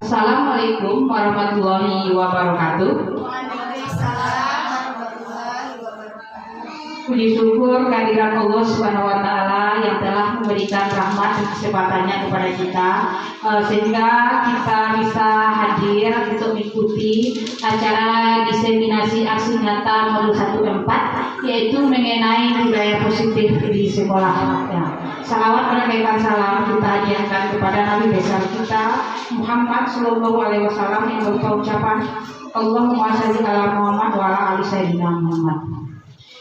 Assalamualaikum warahmatullahi wabarakatuh. Puji syukur kehadiran Allah Subhanahu wa taala yang telah memberikan rahmat dan kesempatannya kepada kita sehingga kita bisa hadir untuk mengikuti acara diseminasi aksi nyata modul 1 yaitu mengenai budaya positif di sekolah. Salawat dan salam kita hadiahkan kepada Nabi besar kita Muhammad Sallallahu Alaihi Wasallam yang berupa ucapan Allahumma shalli ala Muhammad wa ala ali sayyidina Muhammad.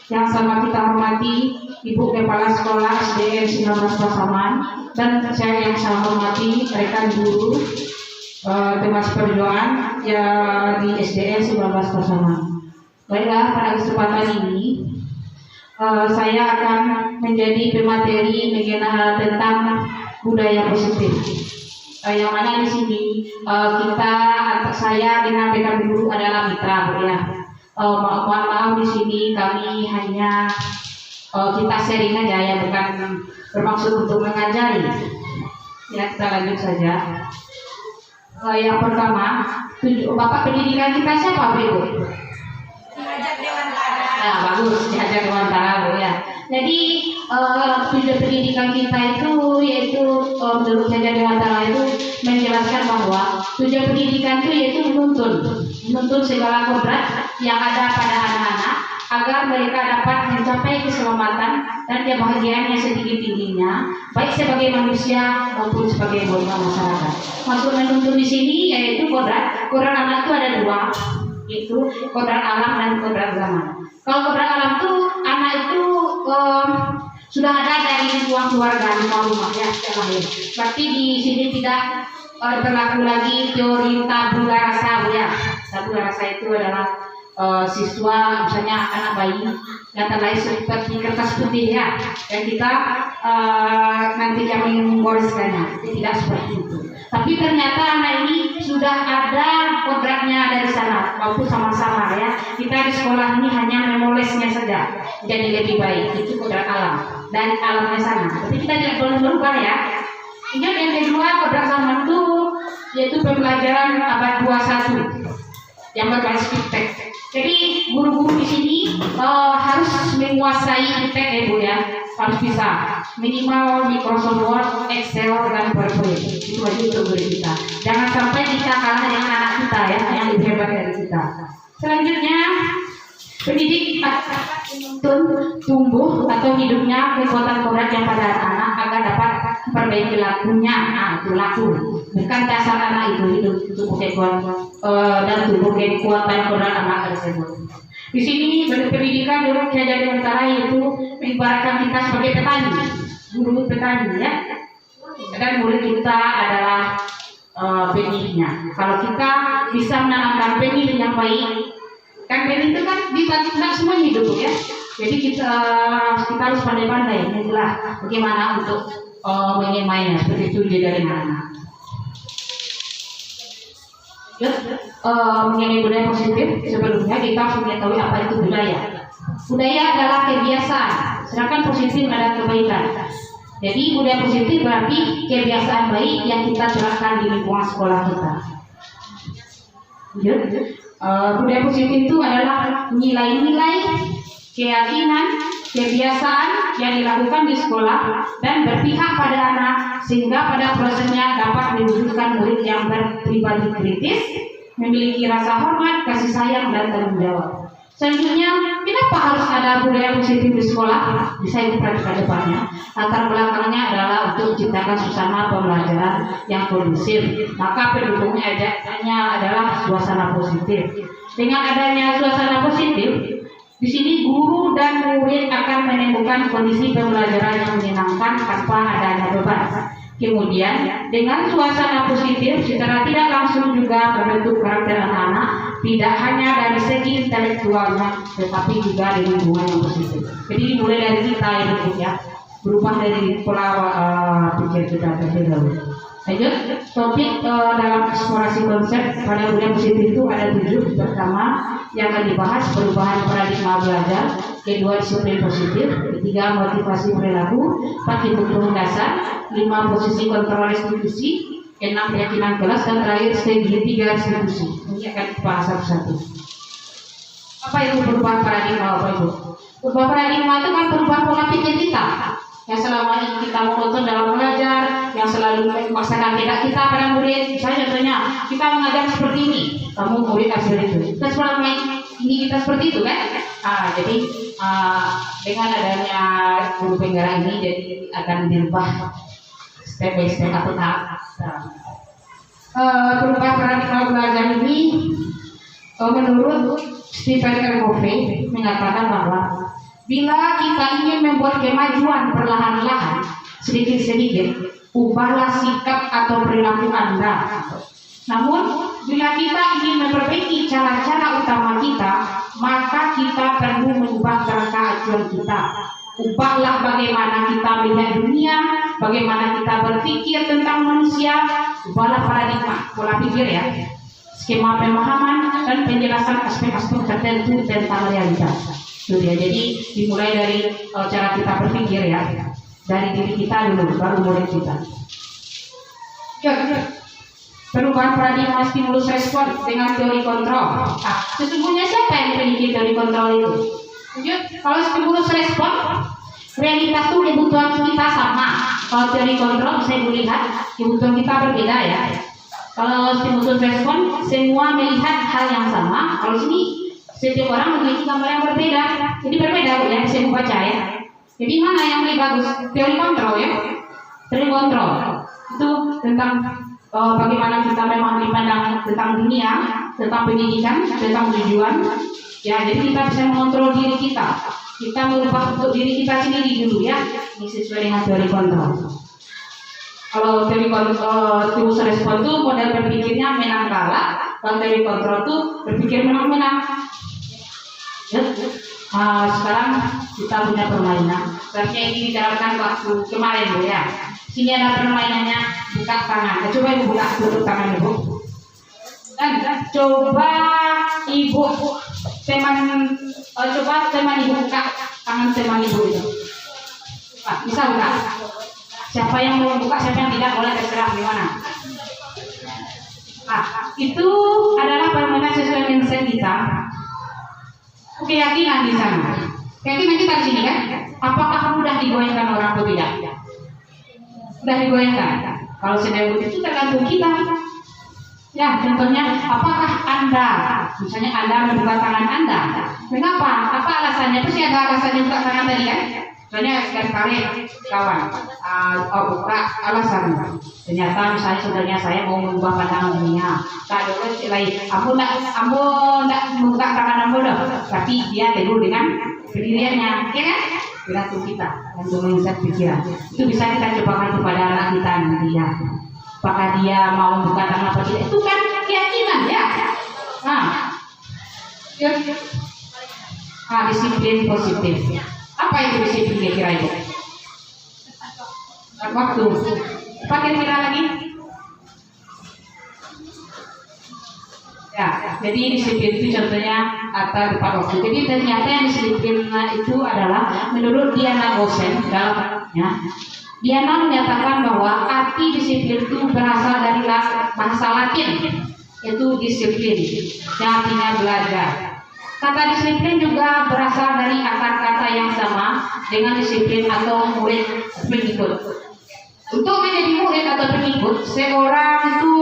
Yang sama kita hormati Ibu Kepala Sekolah SDN 19 Pasaman dan saya yang saya hormati rekan guru teman perjuangan ya di SDN 19 Pasaman. Baiklah, pada kesempatan ini saya akan menjadi pemateri mengenai tentang budaya positif. Yang mana di sini saya dengan rekan guru adalah mitra, ya. Maaf di sini kami hanya kita sharing aja ya, bukan bermaksud untuk mengajari. Ya, kita lanjut saja. Yang pertama, Bapak pendidikan kita siapa, Bu? Diajak Dewantara. Nah, bagus, diajak Dewantara, Bu, ya. Jadi tujuan pendidikan kita itu yaitu menurut saja Dewantara itu menjelaskan bahwa tujuan pendidikan itu yaitu menuntun segala kodrat yang ada pada anak-anak agar mereka dapat mencapai keselamatan dan kebahagiaan yang setinggi-tingginya, baik sebagai manusia maupun sebagai anggota masyarakat. Maksud menuntun di sini yaitu kodrat anak itu ada dua, yaitu kodrat alam dan kodrat zaman. Kalau kodrat alam itu anak itu sudah ada dari lingkungan keluarga, rumah ya, lahir. Berarti di sini tidak berlaku lagi teori tabula rasa, ya. Tabula rasa itu adalah siswa, misalnya anak bayi yang terlahir seperti kertas putih, ya, dan kita nanti yang menggoreskannya. Tidak seperti itu. Tapi ternyata anak ini sudah ada kodratnya dari sana, maupun sama-sama, ya. Kita di sekolah ini hanya memolesnya saja, jadi lebih baik. Itu kodrat alam dan alamnya sana. Tapi kita tidak boleh berubah, ya. Ingat yang kedua, kodrat zaman itu yaitu pembelajaran abad 21 yang berbasis iptek. Jadi guru-guru di sini harus menguasai iptek, ya, Bu, ya. Harus bisa minimal Microsoft Word, Excel, dan PowerPoint. Itu wajib untuk guru kita. Jangan sampai kita kalah dengan anak kita, ya, yang lebih hebat dari kita. Selanjutnya, pendidik akan tumbuh atau hidupnya kekuatan kodrat yang pada anak agar dapat memperbaiki lakunya. Nah, itu laku. Bukan dasar anak itu hidup tumbuh kekuatan dan tumbuh kekuatan kodrat anak tersebut. Di sini pendidikan dulu saya jadi antara yaitu mengibaratkan kita sebagai petani, guru petani, ya. Dan murid kita adalah benihnya. Kalau kita bisa menanamkan benih yang baik, kan benih itu kan tidak semua hidup, ya. Jadi kita harus pandai-pandai, inilah bagaimana untuk menyemainya seperti itu dari anak. Mengenai budaya positif, sebelumnya kita harus mengetahui apa itu budaya. Budaya adalah kebiasaan, sedangkan positif adalah kebaikan. Jadi budaya positif berarti kebiasaan baik yang kita terapkan di lingkungan sekolah kita. Budaya positif itu adalah nilai-nilai, keyakinan, kebiasaan yang dilakukan di sekolah dan berpihak pada anak sehingga pada prosesnya dapat mewujudkan murid yang berpribadi kritis, memiliki rasa hormat, kasih sayang, dan tanggung jawab. Selanjutnya, kenapa harus ada budaya positif di sekolah? Bisa itu pada depannya. Latar belakangnya adalah untuk menciptakan suasana pembelajaran yang kondusif. Maka pendukungnya adalah suasana positif. Dengan adanya suasana positif, di sini guru dan murid akan menemukan kondisi pembelajaran yang menyenangkan tanpa adanya beban. Kemudian, dengan suasana positif secara tidak langsung juga membentuk karakter anak-anak, tidak hanya dari segi intelektualnya, tetapi juga dari lingkungan yang positif. Jadi mulai dari kita yang ya, berubah dari pola pikir kita terlebih dahulu. Lanjut, topik dalam eksplorasi konsep pada budaya positif itu ada 7. Pertama, yang akan dibahas perubahan paradigma belajar. Kedua, disiplin positif. Ketiga, motivasi perilaku. 4, hukum dasar. 5, posisi kontrol institusi. 6, keyakinan kelas. Dan terakhir, strategi 3, institusi. Ini akan dibahas satu-satu. Apa itu perubahan paradigma, Bapak Ibu? Perubahan paradigma itu kan perubahan pola pikir kita. Yang selama ini kita monoton dalam belajar, yang selalu memaksakan tidak kita pada murid. Misalnya contohnya, kita mengajar seperti ini, kamu murid harus seperti itu. Kita selama ini kita seperti itu kan? Jadi dengan adanya guru penggerak ini, jadi akan dirubah step by step atau tahap. Perubahan paradigma belajar ini menurut Stephen R. Covey mengatakan bahwa bila kita ingin membuat kemajuan perlahan-lahan, sedikit-sedikit, ubahlah sikap atau perilaku Anda. Namun, bila kita ingin memperbaiki cara-cara utama kita, maka kita perlu mengubah kerangka acuan kita. Ubahlah bagaimana kita melihat dunia, bagaimana kita berpikir tentang manusia, ubahlah paradigma, pola pikir ya, skema pemahaman, dan penjelasan aspek-aspek tertentu tentang realitas. Jadi dimulai dari cara kita berpikir ya, dari diri kita dulu, baru murid kita. Perubahan paradigma stimulus respon dengan teori kontrol. Sesungguhnya siapa yang memiliki teori kontrol itu? Kalau stimulus respon, realitas itu kebutuhan kita sama. Kalau teori kontrol, saya melihat kebutuhan kita berbeda ya. Kalau stimulus respon, semua melihat hal yang sama. Kalau sini setiap orang memiliki gambar yang berbeda, jadi berbeda ya, bisa membaca ya. Jadi mana yang lebih bagus? Teori kontrol ya. Teori kontrol itu tentang bagaimana kita memahami pandangan tentang dunia, tentang pendidikan, tentang tujuan. Ya, jadi kita bisa mengontrol diri kita. Kita merubah untuk diri kita sendiri dulu ya. Ini sesuai dengan teori kontrol. Kalau teori kontrol, stimulus respon itu model berpikirnya menang kalah. Kalau teori kontrol itu berpikir menang-menang. Ya. Sekarang kita punya permainan. Seharusnya ini diterapkan waktu kemarin Bu ya. Sini ada permainannya, buka tangan. Coba Ibu buka tutup tangan Ibu. Dan coba Ibu coba teman Ibu buka tangan teman Ibu itu. Bisa buka. Siapa yang mau buka, siapa yang tidak boleh terserah gimana. Itu adalah permainan sesuai mindset kita. Keyakinan di sana. Keyakinan kita di sini kan? Apakah mudah digoyahkan orang atau tidak? Sudah digoyahkan. Kalau sedang itu tergantung kita. Ya, contohnya, apakah Anda, misalnya Anda membuka tangan Anda? Mengapa? Apa alasannya? Pasti ada alasannya buka tangan tadi kan? Soalnya sekali kawan, buka alasan. Ternyata misalnya saudaranya saya mau mengubah pandangan dunia. Tak ada lain. Ambo nak membuka tangan ambo dah. Tapi dia teguh dengan pendiriannya, ya kan? Tergantung kita, tergantung mindset pikiran. Itu bisa kita cobakan kepada anak kita nanti ya. Apakah dia mau membuka tangan atau tidak? Itu kan keyakinan ya. Disiplin positif. Apa itu disiplin kira-kira itu? Waktu. Apa kira-kira lagi? Ya, jadi disiplin itu contohnya atau tepat waktu. Jadi ternyata yang disiplin itu adalah menurut Diana Gosen dalamnya. Diana menyatakan bahwa arti disiplin itu berasal dari bahasa Latin, yaitu disiplin, yang artinya belajar. Kata disiplin juga berasal dari akar kata yang sama dengan disiplin atau murid pengikut. Untuk menjadi murid atau pengikut, seorang itu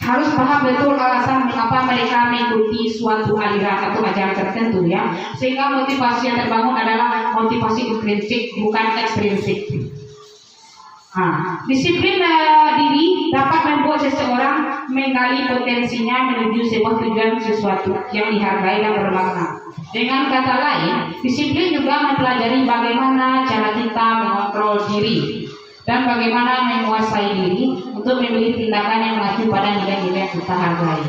harus paham betul alasan mengapa mereka mengikuti suatu aliran atau ajaran tertentu ya, sehingga motivasi yang terbangun adalah motivasi intrinsik bukan ekstrinsik. Disiplin diri dapat membuat seseorang menggali potensinya menuju sebuah tujuan sesuatu yang dihargai dan bermakna. Dengan kata lain, disiplin juga mempelajari bagaimana cara kita mengontrol diri dan bagaimana menguasai diri untuk memilih tindakan yang mengacu pada nilai-nilai yang kita hargai.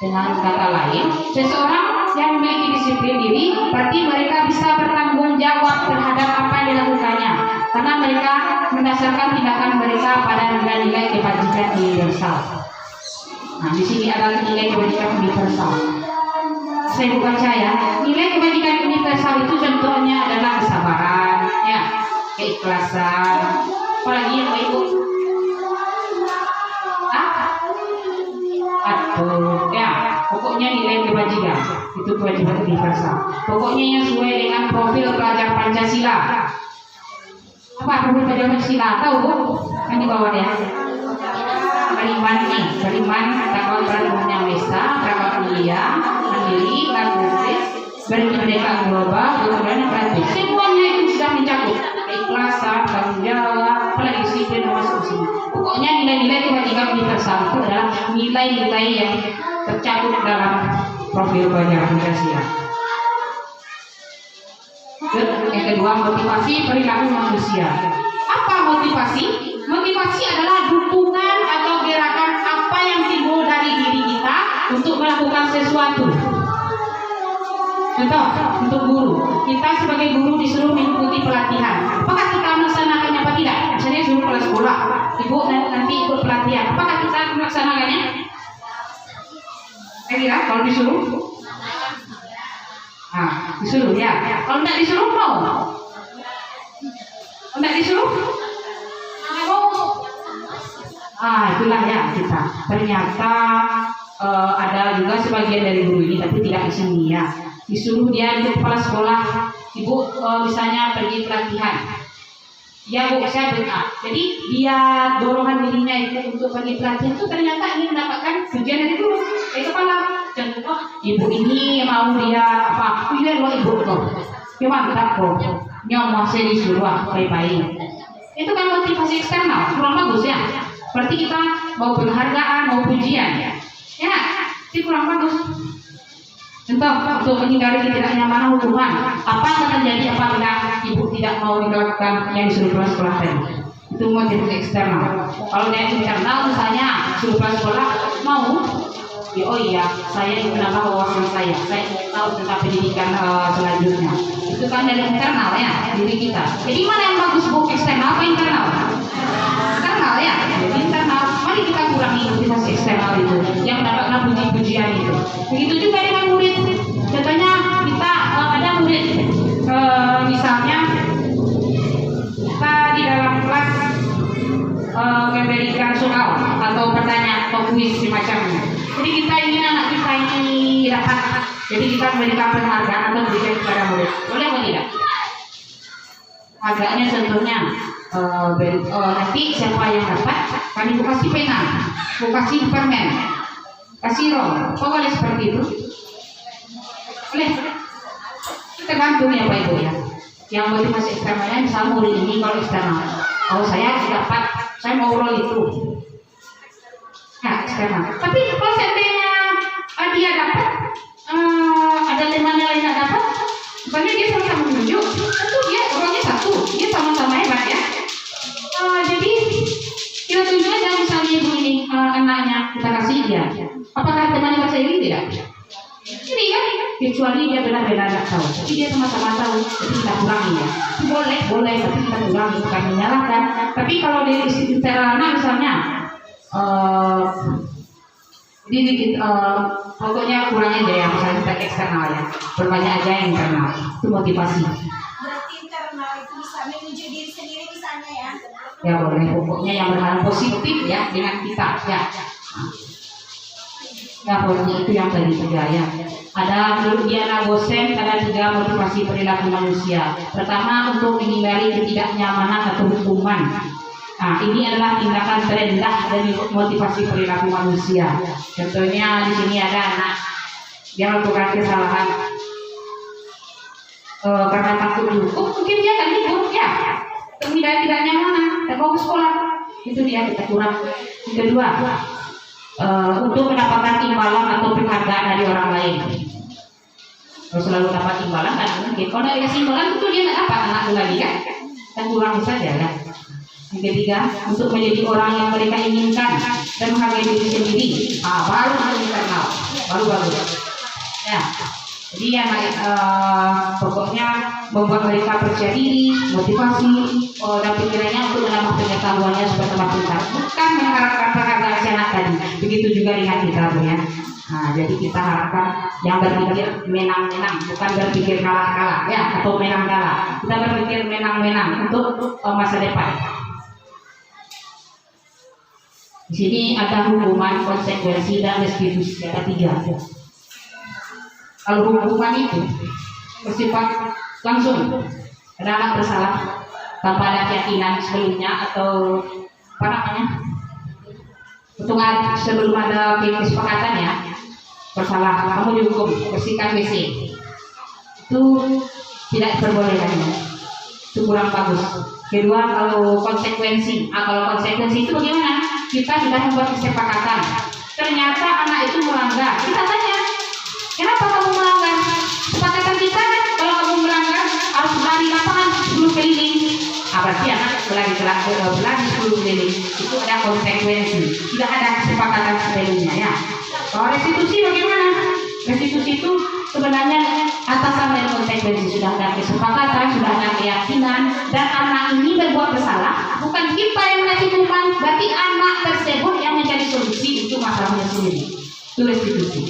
Dengan kata lain, seseorang yang memiliki disiplin diri berarti mereka bisa bertanggung jawab terhadap apa yang dilakukannya, karena mereka mendasarkan tindakan mereka pada nilai-nilai kebajikan universal. Di sini ada nilai kebajikan universal. Saya baca ya, nilai kebajikan universal itu contohnya adalah kesabaran, ya, keikhlasan, apalagi yang baik. Ya, pokoknya nilai kebajikan itu kewajiban universal. Pokoknya yang sesuai dengan profil pelajar Pancasila. Apa profil pelajar Pancasila? Tahu bu? Kan di bawah ya. Beriman nih, beriman takwa Tuhan Yang Esa, takwa mulia, mandiri, narkotik, berkemerdekaan global, berkemerdekaan kreatif. Semuanya itu sudah mencakup keikhlasan, tanggung jawab, apalagi disiplin masuk sini. Pokoknya nilai-nilai kewajiban universal itu adalah nilai-nilai yang tercakup dalam profil pelajar Pancasila. Yang kedua, motivasi perilaku manusia. Apa motivasi? Motivasi adalah dukungan atau gerakan apa yang timbul dari diri kita untuk melakukan sesuatu. Contoh, untuk guru, kita sebagai guru disuruh mengikuti pelatihan. Apakah kita melaksanakannya apa tidak? Misalnya suruh kelas sekolah, ibu nanti ikut pelatihan. Apakah kita melaksanakannya? Kira kalau disuruh, disuruh ya. Kalau tidak disuruh mau? Kalau tidak disuruh, mau? Itulah ya kita. Ternyata ada juga sebagian dari guru ini, tapi tidak di sini ya. Disuruh dia di kepala sekolah, ibu misalnya pergi pelatihan. Ya bu, saya benar. Jadi dia dorongan dirinya itu untuk pergi pelatihan itu ternyata ingin mendapatkan pujian dari guru. Kepala, contoh ibu ini mau dia apa? Iya lo ibu kok. Cuma tak kok. Nyomo saya disuruh baik-baik. Itu kan motivasi eksternal, kurang bagus ya. Berarti kita mau penghargaan, mau pujian ya. Ya, itu kurang bagus. Contoh, untuk menghindari ketidaknyamanan hubungan, apa yang terjadi apabila ibu tidak mau melakukan yang disuruh pulang sekolah tadi? Itu motivasi eksternal. Kalau yang internal misalnya suruh pulang sekolah mau, ya, oh iya, saya ingin menambah wawasan saya ingin tahu tentang pendidikan selanjutnya. Itu kan dari internal ya, diri kita. Jadi mana yang bagus bu, eksternal apa internal? Internal ya, jadi internal. Mari kita kurangi motivasi eksternal itu, yang mendapatkan puji-pujian itu. Begitu juga dengan murid. Contohnya kita ada murid, misalnya kita di dalam kelas memberikan soal atau pertanyaan atau kuis semacamnya. Jadi kita ingin anak kita ini dapat. Jadi kita memberikan penghargaan atau berikan kepada murid. Boleh atau tidak? Harganya contohnya nanti siapa yang dapat kami kasih pena, kasih permen, kasih rol. Kok boleh seperti itu? Boleh. Tergantung ya Pak Ibu ya. Yang motivasi eksternalnya misalnya murid ini kalau eksternal. Kalau saya dapat, saya mau rol itu. Nah, eksternal. Tapi kalau seandainya dia dapat, ada temannya lain yang dapat, misalnya dia sama-sama menunjuk, tentu dia rolnya satu, dia sama-sama hebat ya. Jadi kita tunjuk aja misalnya ibu ini anaknya kita kasih dia. Apakah temannya bahasa ini tidak? Ini kan, kecuali dia benar-benar tidak tahu. Tapi dia sama-sama tahu, jadi kita kurangi ya. Boleh, tapi kita kurangi bukan menyalahkan. Tapi kalau dari secara anak misalnya, pokoknya kurangnya aja ya, misalnya kita eksternal ya, berbanyak aja yang internal. Itu motivasi. Berarti internal itu bisa menuju diri sendiri misalnya ya. Ya boleh, pokoknya yang berhal positif ya dengan kita ya. Ya pokoknya itu yang tadi juga ya. Ada menurut Diana Gosen ada 3 motivasi perilaku manusia. Pertama untuk menghindari ketidaknyamanan atau hukuman. Nah, ini adalah tindakan terendah dari motivasi perilaku manusia. Contohnya di sini ada anak yang melakukan kesalahan karena takut dihukum, mungkin dia akan ikut ya. Tidak nyaman, tak mau ke sekolah. Itu dia kita kurang. Yang kedua, untuk mendapatkan imbalan atau penghargaan dari orang lain. Kalau selalu dapat imbalan kan mungkin. Kalau tidak dikasih imbalan itu dia tidak dapat anak itu lagi kan? Kan kurang saja kan. Yang ketiga, untuk menjadi orang yang mereka inginkan dan menghargai diri sendiri. Baru internal, baru. Ya. Jadi yang pokoknya membuat mereka percaya diri, motivasi, dan pikirannya untuk menambah pengetahuannya supaya tambah pintar. Bukan mengharapkan penghargaan sehat tadi. Begitu juga dengan kita, Bu ya. Nah, jadi kita harapkan yang berpikir menang-menang, bukan berpikir kalah-kalah, ya, atau menang-kalah. Kita berpikir menang-menang untuk masa depan. Di sini ada hukuman, konsekuensi, dan restitusi. Ada 3. Kalau hukuman itu bersifat langsung, ada anak bersalah tanpa ada keyakinan sebelumnya atau apa namanya, sebelum ada kesepakatannya, bersalah, kamu dihukum bersihkan WC, itu tidak diperbolehkan, itu kurang bagus. Kedua, kalau konsekuensi itu bagaimana? Kita sudah membuat kesepakatan, ternyata anak itu melanggar, kita tanya, kenapa kamu melanggar? Kesepakatan kita kan, kalau kamu melanggar harus berlari lapangan 10 keliling. Berarti anak berlari 10 keliling. Itu ada konsekuensi. Sudah ada kesepakatan sebelumnya ya. Kalau restitusi bagaimana? Restitusi itu sebenarnya atasan dari konsekuensi. Sudah ada kesepakatan, sudah ada keyakinan, dan anak ini berbuat bersalah. Bukan kita yang menjadi hukuman, berarti anak tersebut yang menjadi solusi untuk masalahnya sendiri. Itu restitusi.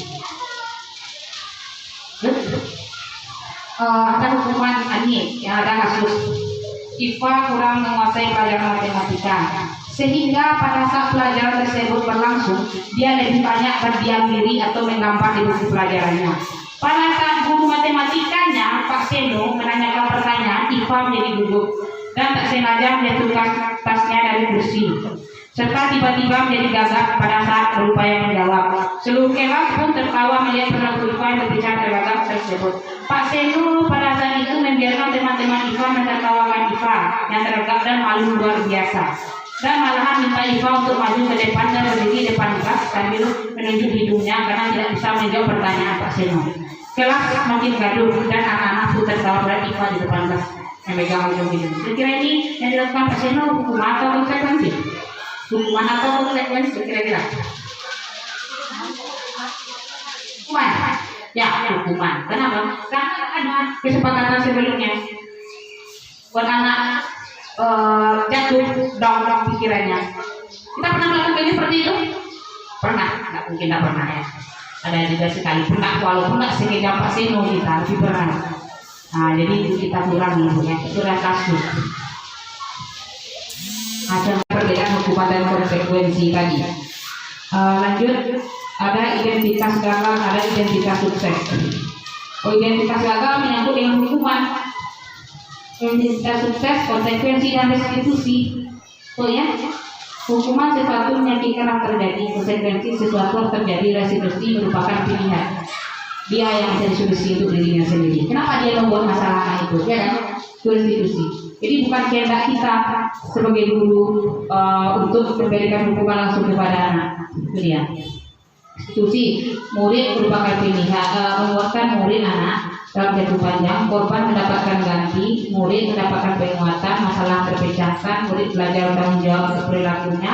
Ada hukuman ini yang ada kasus Iva kurang menguasai pelajaran matematika, sehingga pada saat pelajaran tersebut berlangsung dia lebih banyak berdiam diri atau menggambar di buku pelajarannya. Pada saat guru matematikanya Pak Seno menanyakan pertanyaan, Iva menjadi gugup dan tak sengaja menjatuhkan tasnya dari kursi, serta tiba-tiba menjadi gagap pada saat berupaya menjawab. Seluruh kelas pun tertawa melihat perilaku Iva yang berbicara tergagap tersebut. Pak Seno pada saat itu membiarkan teman-teman Iva menertawakan Iva yang tergagap dan malu luar biasa, dan malahan minta Iva untuk maju ke depan dan berdiri depan kelas sambil menunjuk hidungnya karena tidak bisa menjawab pertanyaan Pak Seno. Kelas makin gaduh dan anak-anak pun tertawa pada Iva di depan kelas memegang ujung hidung. Kira-kira ini yang dilakukan Pak Seno hukuman atau konsekuensi? Hukuman atau konsekuensi kira-kira? Hukuman. Ya, hukuman. Kenapa? Karena ada kesepakatan sebelumnya. Buat anak jatuh down pikirannya. Kita pernah melakukan ini seperti itu? Pernah? Nggak mungkin tidak pernah ya. Ada juga sekali pernah, walaupun nggak sekejap Pak Seno kita, tapi pernah. Nah, jadi itu kita kurangi ya. Itu adalah kasus. Ada perbedaan hukuman dan konsekuensi tadi. Lanjut, ada identitas gagal, ada identitas sukses. Identitas gagal menyangkut dengan hukuman. Identitas sukses, konsekuensi dan restitusi. Oh ya, hukuman sesuatu menyakitkan yang terjadi, konsekuensi sesuatu yang terjadi, restitusi merupakan pilihan. Dia yang restitusi untuk dirinya sendiri. Kenapa dia membuat masalah itu? Ya kan? Restitusi. Jadi bukan kehendak kita sebagai guru untuk memberikan hukuman langsung kepada anak. Itu dia. Restitusi, murid merupakan pilihan, menguatkan murid anak dalam jatuh panjang, korban mendapatkan ganti, murid mendapatkan penguatan, masalah terpecahkan, murid belajar bertanggung jawab untuk perilakunya,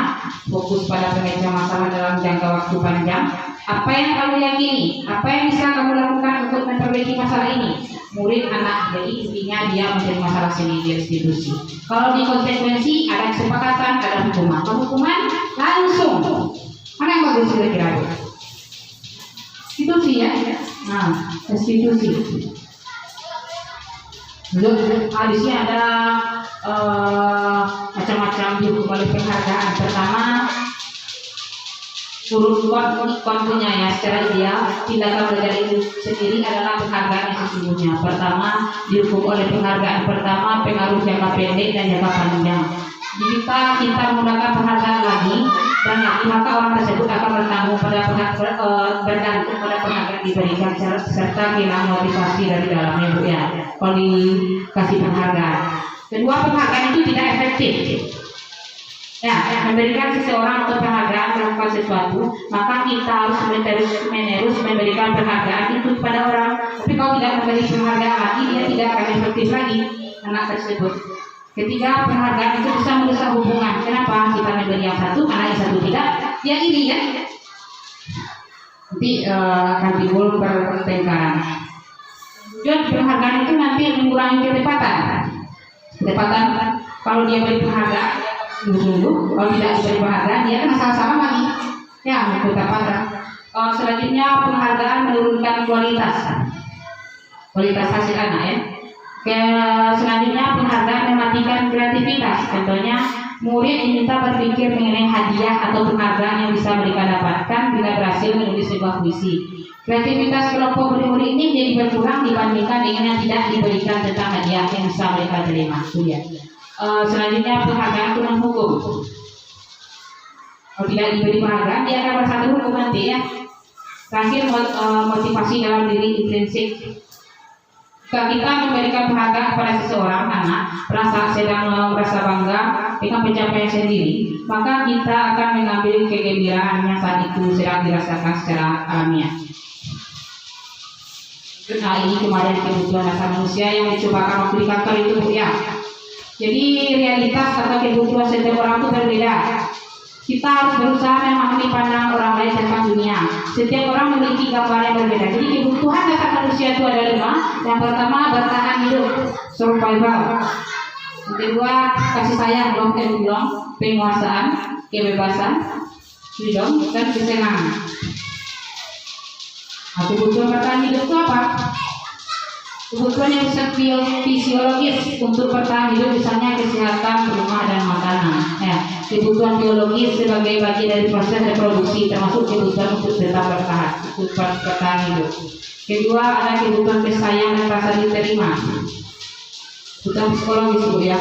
fokus pada pemecah masalah dalam jangka waktu panjang. Apa yang kamu yakini? Apa yang bisa kamu lakukan untuk memperbaiki masalah ini? Murid anak, jadi intinya dia mencari masalah sendiri, restitusi. Kalau di konsekuensi ada kesepakatan, ada hukuman. Hukuman langsung. Mana yang bagus kira-kira? Restitusi ya. Nah, restitusi. Di sini ada macam-macam dihukum oleh penghargaan. Pertama, turun kontunya ya, secara ideal tindakan belajar itu sendiri adalah penghargaan yang sesungguhnya. Pertama, dihukum oleh penghargaan pertama, pengaruh jangka pendek dan jangka panjang. Kita menggunakan penghargaan lagi dan lagi, maka orang tersebut akan bertanggung bergantung pada penghargaan diberikan serta kehilangan motivasi dari dalamnya, Bu ya. Kalau dikasih penghargaan. Kedua, penghargaan itu tidak efektif. Ya, memberikan seseorang atau penghargaan melakukan sesuatu, maka kita harus menerus memberikan penghargaan itu kepada orang. Tapi kalau tidak memberi penghargaan lagi, dia tidak akan efektif lagi anak tersebut. Ketiga, penghargaan itu bisa merusak hubungan. Kenapa? Kita memberi yang satu, anak yang satu tidak, dia iri ya. Nanti akan timbul pertengkaran. Dan penghargaan itu nanti mengurangi ketepatan. Ketepatan, kalau dia beri penghargaan, sungguh-sungguh, kalau tidak diberi penghargaan, dia akan salah-salah lagi. Ya, ketepatan. Selanjutnya, penghargaan menurunkan kualitas hasil anak ya. Selanjutnya, penghargaan mematikan kreativitas. Contohnya, murid diminta berpikir mengenai hadiah atau penghargaan yang bisa mereka dapatkan bila berhasil menulis sebuah puisi. Kreativitas kelompok murid-murid ini jadi berkurang dibandingkan dengan yang tidak diberikan tentang hadiah yang bisa mereka terima. Selanjutnya, penghargaan itu menghukum. Kalau tidak diberi penghargaan, dia akan bersatu hukum nanti ya. Terakhir, motivasi dalam diri intrinsik. Jika kita memberikan penghargaan kepada seseorang anak sedang merasa bangga dengan pencapaian sendiri, maka kita akan mengambil kegembiraan yang saat itu sedang dirasakan secara alamiah. Nah, ini kemarin kebutuhan dasar manusia yang dicobakan waktu di kantor itu, Bu ya. Jadi realitas atau kebutuhan setiap orang itu berbeda. Kita harus berusaha memahami pandangan orang lain tentang dunia. Setiap orang memiliki gambaran yang berbeda. Jadi kebutuhan dasar manusia itu ada 5. Yang pertama, bertahan hidup, survival. Yang kedua, kasih sayang, penguasaan, kebebasan, freedom, dan kesenangan. Nah, kebutuhan bertahan hidup itu apa? Kebutuhan yang fisiologis untuk bertahan hidup, misalnya kesehatan, rumah, dan makanan. Ya, kebutuhan biologis sebagai bagian dari proses reproduksi, termasuk kebutuhan untuk tetap bertahan hidup. Kedua, ada kebutuhan kesayang dan rasa diterima. Kebutuhan psikologis, Bu ya.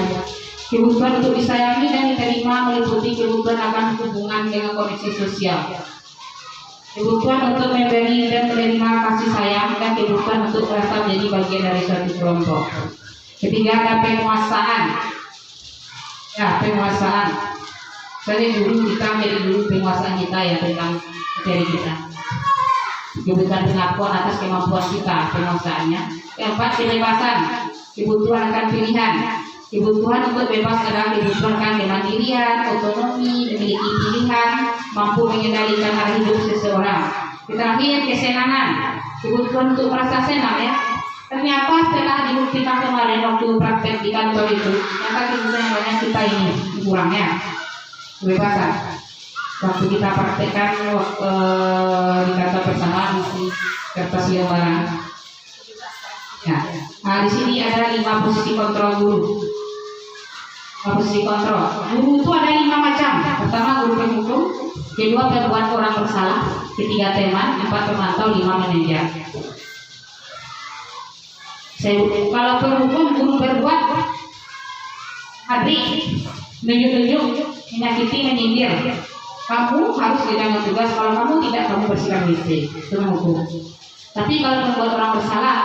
Kebutuhan untuk disayangi dan diterima meliputi kebutuhan akan hubungan dengan koneksi sosial. Kebutuhan untuk memberi dan menerima kasih sayang, dan kebutuhan untuk merasa menjadi bagian dari suatu kelompok. Ketiga, ada penguasaan. Ya, penguasaan. Saya dulu kita menjadi dulu penguasaan kita ya tentang diri kita. Kebutuhan pengakuan atas kemampuan kita, penguasaannya. Keempat, kebebasan. Kebutuhan akan pilihan. Kebutuhan untuk bebas adalah kebutuhan akan kemandirian, otonomi, memiliki pilihan, mampu mengendalikan arah hidup seseorang. Terakhir, kesenangan. Kebutuhan untuk merasa senang ya. Ternyata setelah dibuktikan kemarin waktu praktek di kantor itu, ternyata kebutuhan yang banyak kita ini kurangnya. Kebebasan. Waktu kita praktekkan di kantor bersama di kertas lembaran. Ya. Nah, di sini ada 5 posisi kontrol guru. Posisi kontrol. Guru itu ada 5 macam. Pertama, guru penghukum. Kedua, pembuat orang bersalah. Ketiga, teman. 4, pemantau. 5, manajer. Kalau penghukum, guru berbuat habis, menunjuk-nunjuk, menyakiti, menyindir. Kamu harus dengan tugas. Kalau kamu tidak, kamu bersihkan WC. Itu menghukum. Tapi kalau membuat orang bersalah,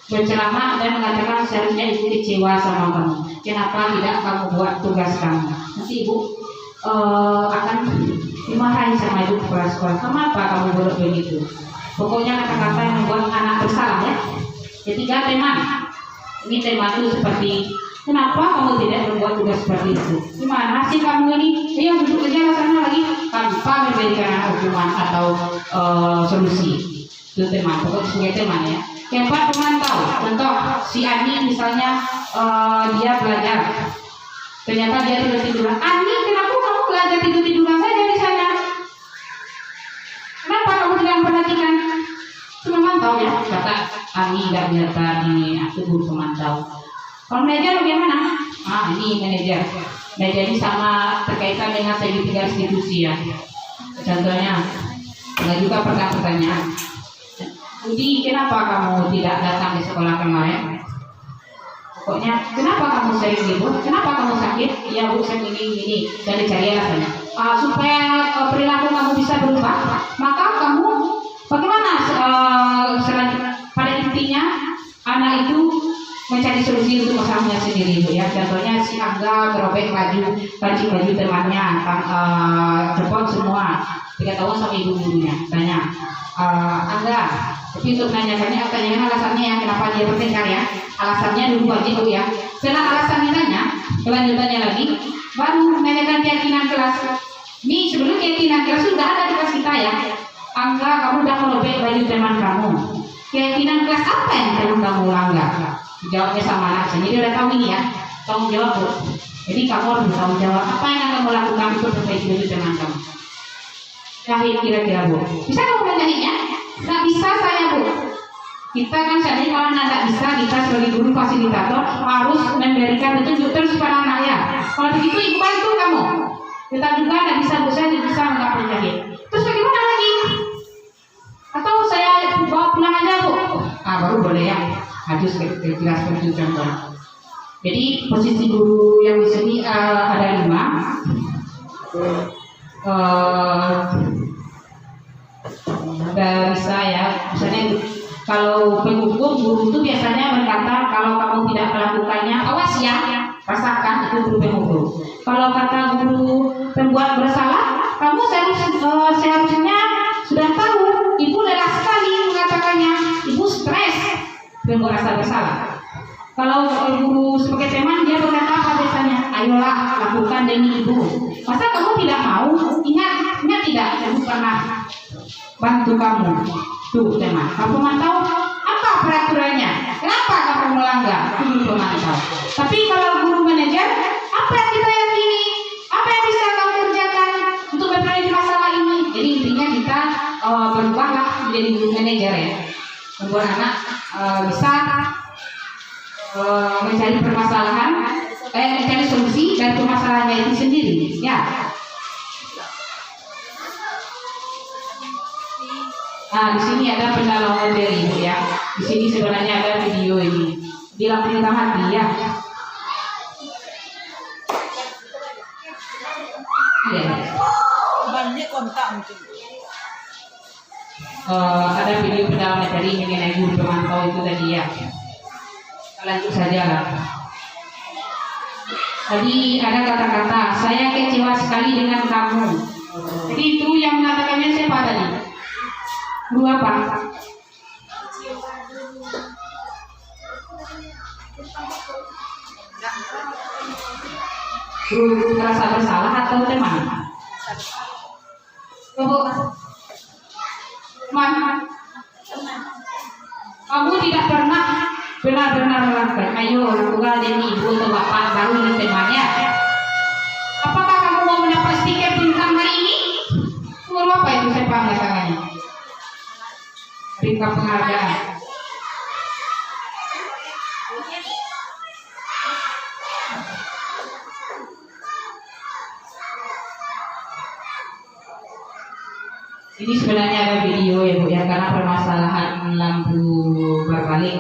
berceramah dan mengatakan seharusnya ibu kecewa sama kamu. Kenapa tidak kamu buat tugas kamu? Nanti ibu akan dimarahi sama ibu kepala sekolah. Kenapa kamu buat begitu? Pokoknya kata-kata yang membuat anak bersalah ya. Ketiga, teman. Ini teman itu seperti, kenapa kamu tidak membuat tugas seperti itu? Gimana hasil kamu ini? Ayo duduk kerja sana lagi tanpa memberikan hukuman atau solusi. Itu teman. Pokoknya sebagai teman ya. Keempat, pemantau. Contoh, si Ani misalnya dia belajar, ternyata dia tidur-tiduran. Ani, kenapa kamu belajar tidur-tiduran saja di sana? Kenapa kamu tidak memperhatikan? Itu memantau ya, kata Ani tidak biarkan ini, aku guru pemantau. Kalau manajer bagaimana? Ini manajer. Manajer ini sama terkaitan dengan segitiga institusi ya. Contohnya, ada juga pertanyaan. Jadi kenapa kamu tidak datang di sekolah kemarin? Pokoknya, kenapa kamu sering ribut? Kenapa kamu sakit? Ya bu, saya ini dan dicari alasannya. Supaya perilaku kamu bisa berubah, maka kamu bagaimana selanjutnya? Pada intinya anak itu mencari solusi untuk masalahnya sendiri bu ya. Contohnya si Angga berobek baju temannya, cepot semua. 3 tahun sama ibu gurunya tanya, Angga, tapi untuk menanyakannya tanyakan alasannya ya, kenapa dia bertengkar ya. Alasannya dulu aja bu ya. Setelah alasannya tanya, kelanjutannya lagi, baru menanyakan keyakinan kelas. Ini sebelum keyakinan kelas sudah ada di kelas kita ya. Angga, kamu udah merobek baju teman kamu. Keyakinan kelas apa yang perlu kamu langgar? Jawabnya sama anak sendiri, dia udah tahu ini ya. Tanggung jawab bu. Jadi kamu harus bertanggung jawab apa yang akan kamu lakukan untuk memperbaiki baju teman kamu. Jahit kira-kira bu. Bisa kamu menjahitnya? Nggak bisa saya bu. Kita kan jadi kalau tidak bisa, kita sebagai guru fasilitator harus memberikan petunjuk terus kepada anak ya. Kalau begitu ibu bantu kamu. Kita juga tidak bisa bu, saya tidak bisa nggak menjahit. Terus bagaimana lagi? Atau saya bawa pulang aja bu? Baru boleh ya. Harus jelas seperti contoh. Jadi posisi guru yang di sini ada 5. Dari saya, misalnya kalau penghukum guru itu biasanya berkata kalau kamu tidak melakukannya, awas ya, rasakan itu guru penghukum. Kalau kata guru pembuat bersalah, kamu seharusnya sudah tahu, ibu lelah sekali mengatakannya, ibu stres dan merasa bersalah. Kalau guru sebagai teman dia berkata apa biasanya, ayolah lakukan demi ibu. Masa kamu tidak mau? Ingat tidak, ibu pernah bantu kamu. Tuh teman, kamu tahu apa peraturannya? Kenapa kamu melanggar? Guru pemantau. Tapi kalau guru manajer, apa yang kita yakini? Apa yang bisa kamu kerjakan untuk memperbaiki masalah ini? Jadi intinya kita berubahlah menjadi guru manajer ya, membuat anak bisa mencari permasalahan, mencari solusi dari permasalahannya itu sendiri ya. Di sini ada pendalaman materi ya. Di sini sebenarnya ada video ini. Bilang perintah hati ya. Iya. Banyak kontak mungkin. Ada video pendalaman materi mengenai guru pemantau itu tadi ya. Lanjut saja lah. Tadi ada kata-kata, saya kecewa sekali dengan kamu. Jadi itu yang mengatakannya siapa tadi? Guru apa? Guru merasa bersalah atau teman? Teman. Kamu tidak pernah benar-benar melakukan. Ayo lakukan demi ibu atau bapak baru dengan temannya. Apakah kamu mau mendapat stiker bintang hari ini? Guru apa itu saya panggil tangannya? Bintang penghargaan. Ini sebenarnya ada video ya bu ya, karena permasalahan lampu berbalik.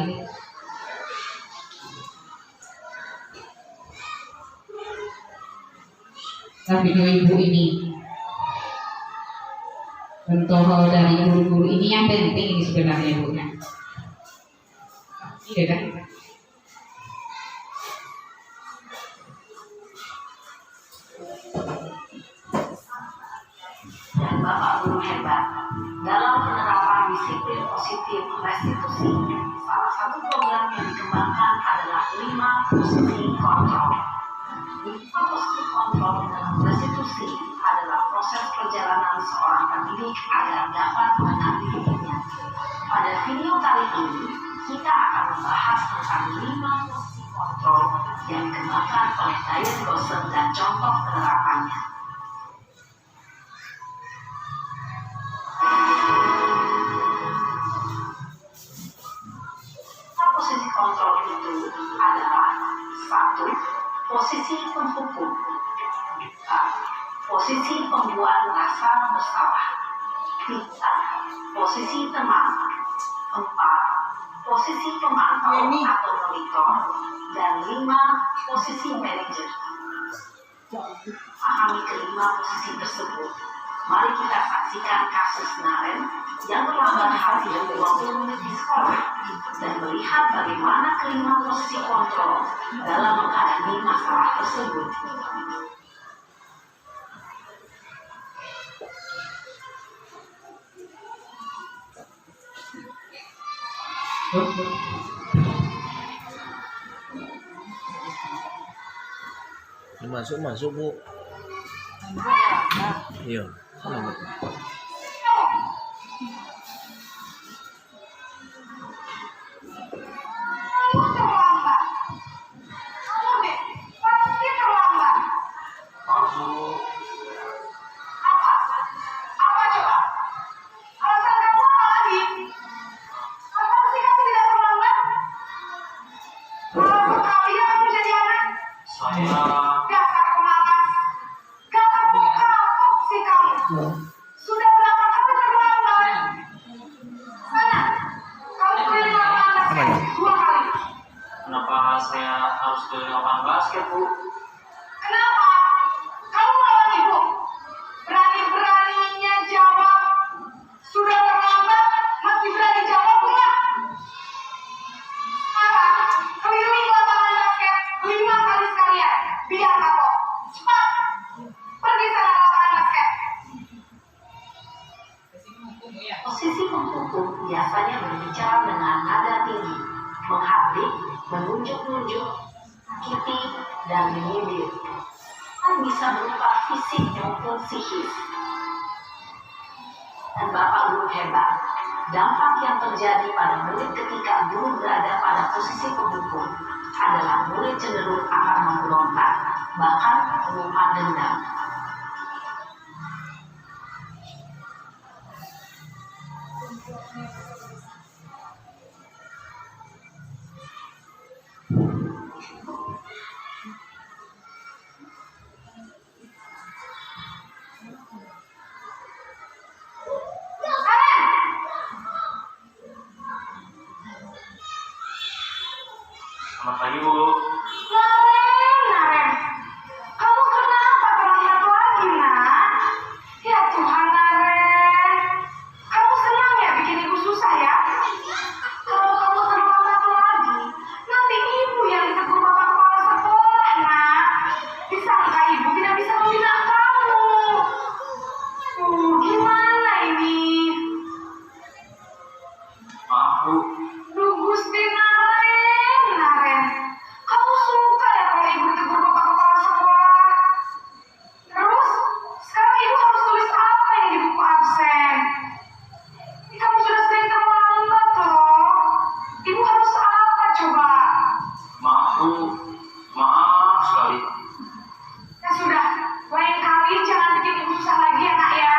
Nah, video ibu ini contoh dari guru-guru ini yang penting ini sebenarnya bu ya. Iya kan? Bapak Guru hebat dalam penerapan disiplin positif restitusi. Salah satu program yang dikembangkan adalah 5 posisi kontrol. 5 posisi kontrol dalam restitusi adalah proses perjalanan seorang pendidik agar dapat mengenali dirinya. Pada video kali ini kita akan membahas tentang 5 posisi kontrol yang dikembangkan oleh Diane Rosen dan contoh penerapannya. Posisi kontrol itu adalah 1. Posisi penghukum, 2. Posisi pembuat merasa bersalah, 3. Posisi teman, 4. posisi pemantau atau monitor, dan 5 posisi manajer. Pahami kelima posisi tersebut. Mari kita saksikan kasus Naren yang terlambat hadir 20 menit di sekolah dan melihat bagaimana kelima posisi kontrol dalam menghadapi masalah tersebut. Masuk Bu. Iya, sana Bu. Sudah berapa kali terlambat? Sana, kamu keliling lapangan basket 2 kali. Kenapa saya harus ke lapangan basket, Bu? Kenapa? Kamu melawan ibu? Berani-beraninya jawab. Sudah terlambat, masih berani jawab enggak? Sekarang, keliling lapangan basket 5 kali sekalian. Biar kapok. Cepat. Pergi sana ke lapangan basket. Posisi pemukul biasanya berbicara dengan nada tinggi, menghardik, menunjuk-nunjuk, sakiti, dan menyindir. Kan bisa berupa fisik maupun psikis. Dan Bapak Guru hebat, dampak yang terjadi pada murid ketika guru berada pada posisi pemukul adalah murid cenderung akan memberontak, bahkan menyimpan dendam. Selamat pagi, Bu. Naren, kamu kenapa terlambat lagi, nak? Ya Tuhan, Naren. Kamu senang ya bikin ibu susah ya? Kalau kamu terlambat lagi, nanti ibu yang ditegur bapak kepala sekolah, nak. Disangka ibu tidak bisa membina kamu. Gimana ini? Maaf, Bu. Duh, Gusti Naren. Kamu suka ya kalau ibu ditegur bapak kepala sekolah? Terus, sekarang ibu harus tulis apa yang di buku absen? Ini kamu sudah sering terlambat loh. Ibu harus apa coba? Maaf, Bu. Maaf sekali. Ya sudah, lain kali jangan bikin ibu susah lagi ya, nak ya.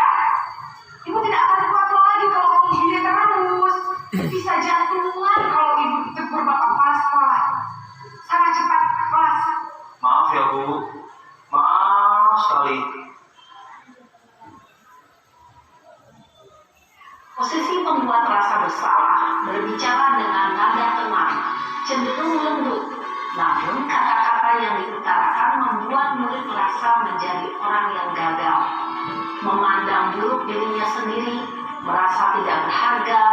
Ibu tidak akan kuat lagi kalau kamu begini terus. Bisa jantungan kalau ibu ditegur bapak kepala sekolah. Sangat cepat ke kelas. Maaf ya, Bu. Maaf sekali. Posisi pembuat rasa bersalah berbicara dengan nada tenang, cenderung lembut. Namun kata-kata yang diutarakan membuat murid merasa menjadi orang yang gagal, memandang buruk dirinya sendiri, merasa tidak berharga,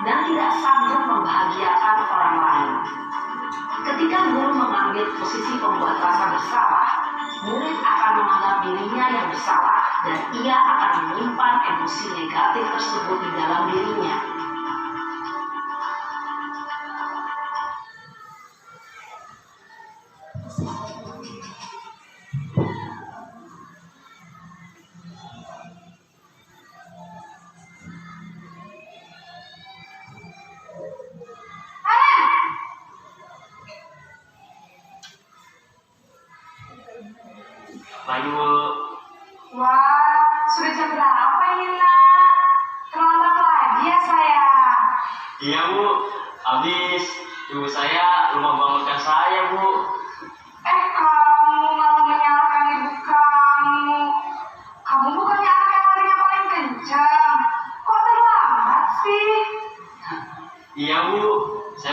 dan tidak sanggup membahagiakan orang lain. Ketika guru mengambil posisi pembuat rasa bersalah, murid akan menganggap dirinya yang bersalah dan ia akan menyimpan emosi negatif tersebut di dalam dirinya. Pagi, Bu. Wah, sudah jam berapa ini, nak? Terlambat lagi ya, sayang. Iya, Bu. Habis ibu saya rumah bangunkan saya, Bu. Kamu malah menyalahkan ibu kamu. Kamu bukannya anak yang larinya paling kencang. Kok terlambat sih? Iya, Bu. Saya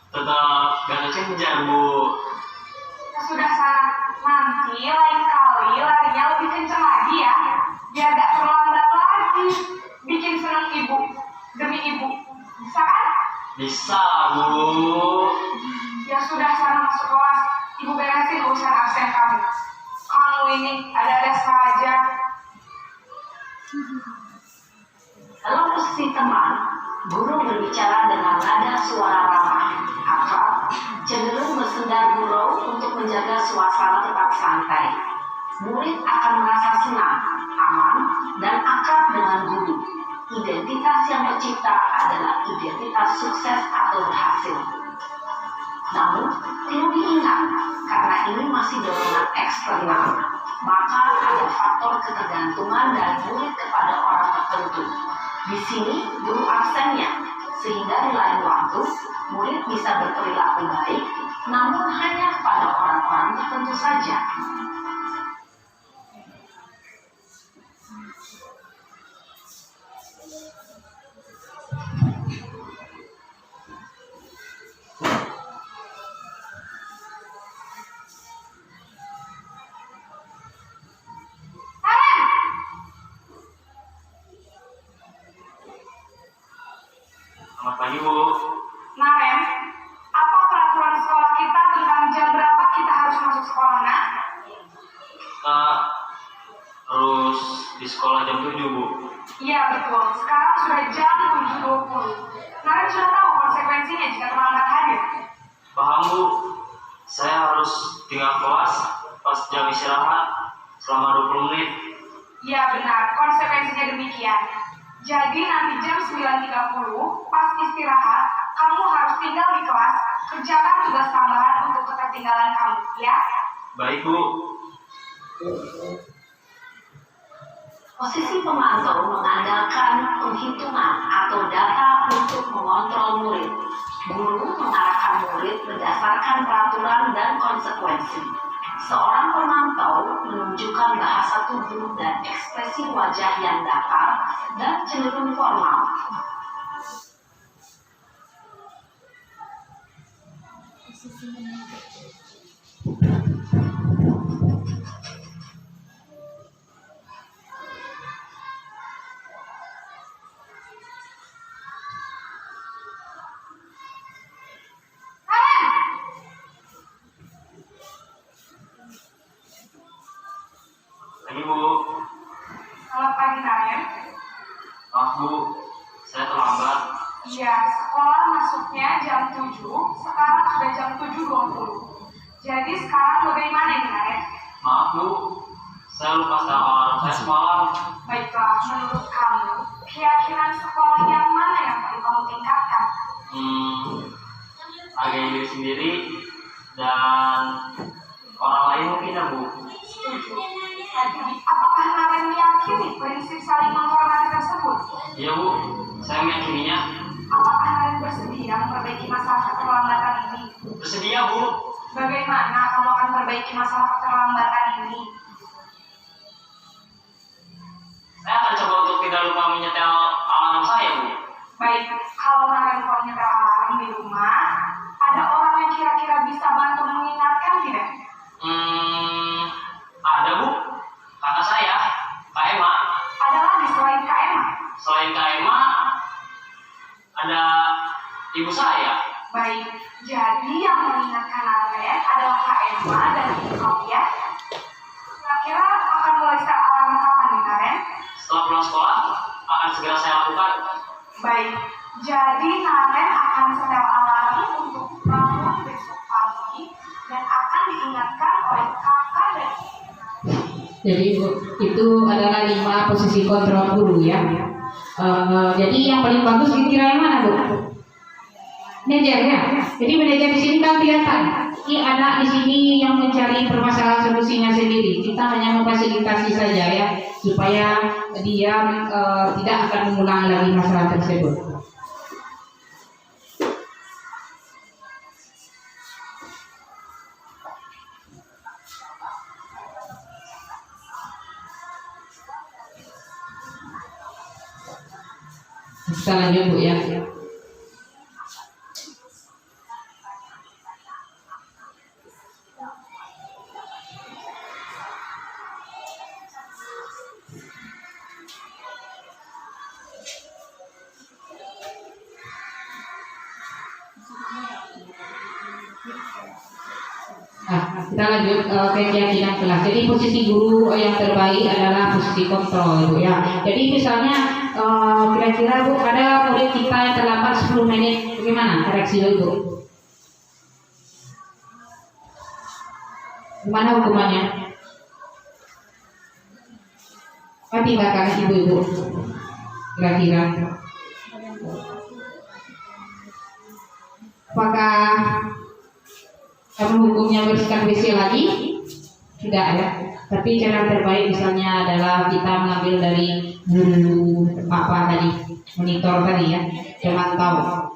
tetap gak kejar Bu. Ya sudah sana, nanti lain kali larinya lebih kencang lagi ya, biar gak terlambat lagi. Bikin seneng ibu, demi ibu, bisa kan? Bisa Bu. Ya sudah sana masuk kelas, ibu beresin urusan absen kamu. Kamu ini ada-ada saja. Dalam posisi teman, guru berbicara dengan nada suara ramah, akrab, cenderung bersendar gurau untuk menjaga suasana tetap santai. Murid akan merasa senang, aman, dan akrab dengan guru. Identitas yang tercipta adalah identitas sukses atau berhasil. Namun, perlu diingat, karena ini masih dorongan eksternal, maka ada faktor ketergantungan dari murid kepada orang tertentu. Di sini, guru absennya, sehingga di lain waktu, murid bisa berperilaku baik, namun hanya pada orang-orang tertentu saja. Selamat pagi Bu. Naren, apa peraturan sekolah kita tentang jam berapa kita harus masuk sekolah, nak? Kita harus di sekolah jam 7 Bu. Iya betul, sekarang sudah jam 7.20. Naren sudah tahu konsekuensinya jika terlambat hadir. Paham Bu. Saya harus tinggal kelas pas jam istirahat selama 20 menit. Iya benar, konsekuensinya demikian. Jadi nanti jam 9.30 pas istirahat, kamu harus tinggal di kelas, kerjakan tugas tambahan untuk ketertinggalan kamu, ya? Baik Bu. Posisi pemantau mengandalkan penghitungan atau data untuk mengontrol murid. Guru mengarahkan murid berdasarkan peraturan dan konsekuensi. Seorang pemantau menunjukkan bahasa tubuh dan ekspresi wajah yang datar dan cenderung formal. Pagi Bu. Selamat pagi, Naren. Maaf Bu, saya terlambat. Iya, sekolah masuknya jam 7, sekarang sudah jam 7.20. Jadi sekarang bagaimana ini, Naren? Maaf Bu, saya lupa setel alarm saya semalam. Baiklah, menurut kamu, keyakinan sekolah yang mana yang perlu kamu tingkatkan? Hargai diri sendiri dan orang lain mungkin ya Bu. Setuju. Apakah Naren meyakini prinsip saling menghormati tersebut? Iya Bu, saya meyakininya. Apakah Naren bersedia memperbaiki masalah keterlambatan ini? Bersedia Bu. Bagaimana kamu akan memperbaiki masalah keterlambatan ini? Saya akan coba untuk tidak lupa menyetel alarm saya Bu. Baik, kalau Naren mau nyetel alarm di rumah, ada orang yang kira-kira bisa bantu mengingatkan tidak? Ada Bu. Kakak saya, Kak Emma. Ada lagi selain Kak Emma? Selain Kak Emma, ada ibu saya. Baik, jadi yang mengingatkan Naren adalah Kak Emma dan ibu kamu ya? Kira-kira akan mulai start alarm kapan nih Naren? Setelah pulang sekolah, akan segera saya lakukan. Baik, jadi Naren akan setel alarm untuk bangun besok pagi dan akan diingatkan oleh kakak dan Jadi Bu, itu adalah 5 posisi kontrol guru ya. Jadi yang paling bagus kira-kira yang mana Bu? Manajer ya. Jadi manajer di sini kan kelihatan. Ini anak di sini yang mencari permasalahan solusinya sendiri. Kita hanya memfasilitasi saja ya, supaya dia tidak akan mengulang lagi masalah tersebut. Kita lanjut Bu ya. Kita lanjut ke keyakinan kelas. Jadi posisi guru yang terbaik adalah posisi kontrol, Bu ya. Jadi misalnya kira-kira Bu ada murid kita yang terlambat 10 menit, bagaimana koreksi Bu? Gimana hukumannya? Apa tindakan ibu-ibu? Kira-kira apakah kamu hukumnya bersihkan WC lagi? Tidak ya. Tapi cara terbaik misalnya adalah kita mengambil dari guru apa tadi, monitor tadi ya, memantau.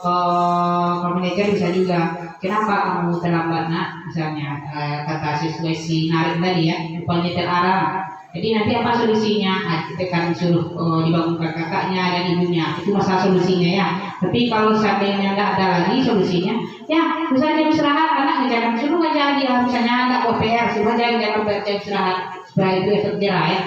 Manajer bisa juga, kenapa kamu terlambat nak? Misalnya kata siswa si narik tadi ya, rupanya terarang. Jadi nanti apa solusinya? Kita kan suruh dibangunkan kakaknya dan ibunya, itu masalah solusinya ya. Tapi kalau seandainya nggak ada lagi solusinya, ya misalnya istirahat, anak jangan suruh aja dia, misalnya nggak buat PR, suruh aja jangan berjam istirahat, supaya itu efek jerah ya.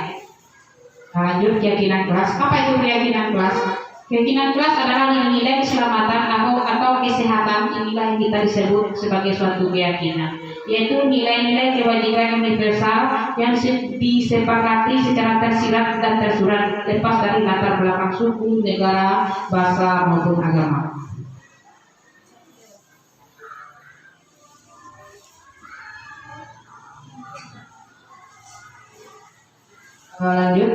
Lanjut keyakinan kelas. Apa itu keyakinan kelas? Keyakinan kelas adalah nilai-nilai keselamatan atau kesehatan. Inilah yang kita disebut sebagai suatu keyakinan, yaitu nilai-nilai kewajiban universal yang disepakati secara tersirat dan tersurat, lepas dari latar belakang suku, negara, bahasa maupun agama. Lanjut.